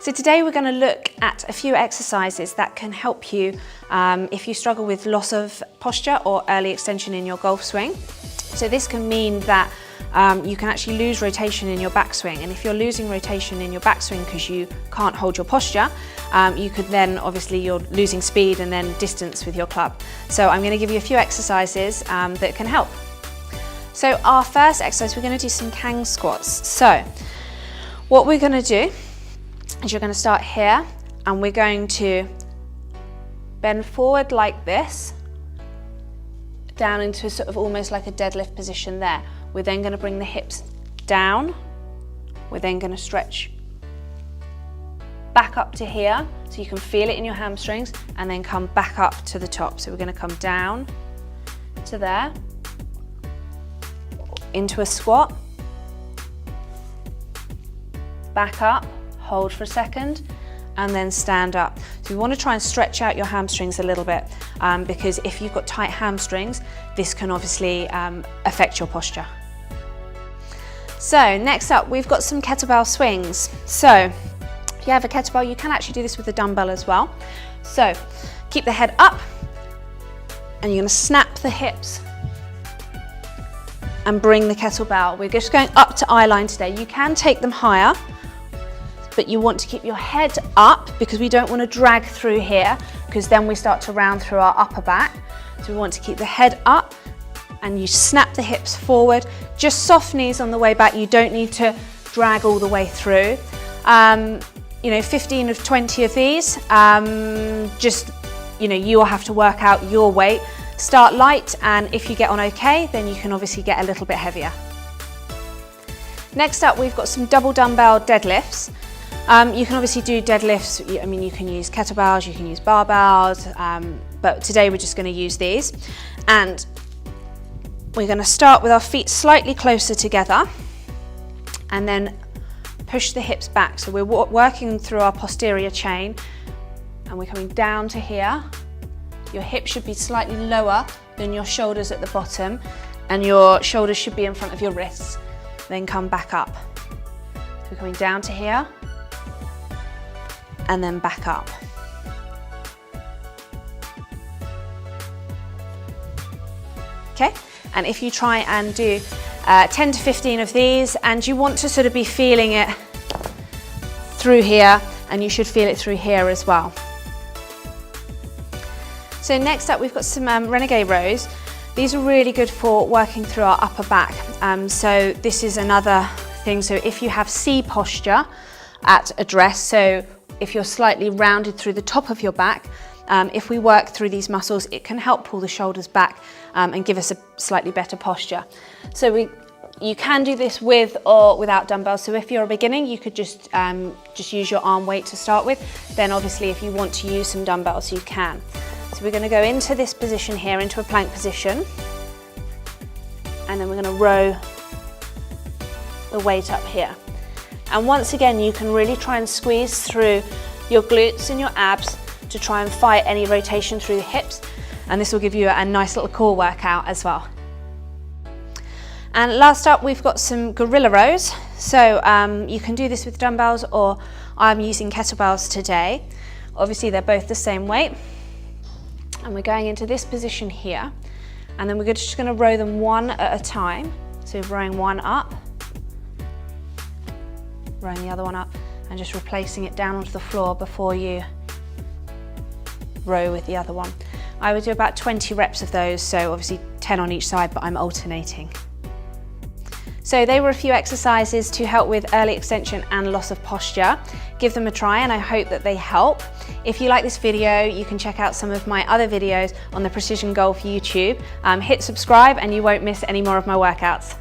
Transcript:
So today we're going to look at a few exercises that can help you if you struggle with loss of posture or early extension in your golf swing. So this can mean that you can actually lose rotation in your backswing, and if you're losing rotation in your backswing because you can't hold your posture, you could then, obviously you're losing speed and then distance with your club. So I'm going to give you a few exercises that can help. So our first exercise, we're going to do some Kang squats. So what we're going to do is you're going to start here and we're going to bend forward like this, down into sort of almost like a deadlift position there. We're then going to bring the hips down. We're then going to stretch back up to here so you can feel it in your hamstrings, and then come back up to the top. So we're going to come down to there, into a squat, back up, hold for a second, and then stand up. So you want to try and stretch out your hamstrings a little bit because if you've got tight hamstrings, this can obviously affect your posture. So next up, we've got some kettlebell swings. So if you have a kettlebell, you can actually do this with a dumbbell as well. So keep the head up and you're going to snap the hips and bring the kettlebell. We're just going up to eye line today. You can take them higher, but you want to keep your head up because we don't want to drag through here, because then we start to round through our upper back. So we want to keep the head up and you snap the hips forward. Just soft knees on the way back. You don't need to drag all the way through. 15 of 20 of these. You'll have to work out your weight. Start light, and if you get on okay, then you can obviously get a little bit heavier. Next up, we've got some double dumbbell deadlifts. You can obviously do deadlifts, you can use kettlebells, you can use barbells, but today we're just going to use these. And we're going to start with our feet slightly closer together and then push the hips back. So we're working through our posterior chain and we're coming down to here. Your hips should be slightly lower than your shoulders at the bottom, and your shoulders should be in front of your wrists. Then come back up. So we're coming down to here and then back up. Okay, and if you try and do 10 to 15 of these, and you want to sort of be feeling it through here, and you should feel it through here as well. So next up, we've got some renegade rows. These are really good for working through our upper back. So this is another thing. So if you have C posture at address, so if you're slightly rounded through the top of your back, if we work through these muscles, it can help pull the shoulders back and give us a slightly better posture. So you can do this with or without dumbbells. So if you're a beginner, you could just use your arm weight to start with. Then obviously if you want to use some dumbbells, you can. So we're going to go into this position here, into a plank position, and then we're going to row the weight up here. And once again, you can really try and squeeze through your glutes and your abs to try and fight any rotation through the hips, and this will give you a nice little core workout as well. And last up, we've got some gorilla rows. So you can do this with dumbbells, or I'm using kettlebells today. Obviously they're both the same weight. And we're going into this position here, and then we're just going to row them one at a time. So rowing one up, rowing the other one up, and just replacing it down onto the floor before you row with the other one. I would do about 20 reps of those, so obviously 10 on each side, but I'm alternating. So they were a few exercises to help with early extension and loss of posture. Give them a try, and I hope that they help. If you like this video, you can check out some of my other videos on the Precision Golf YouTube. Hit subscribe and you won't miss any more of my workouts.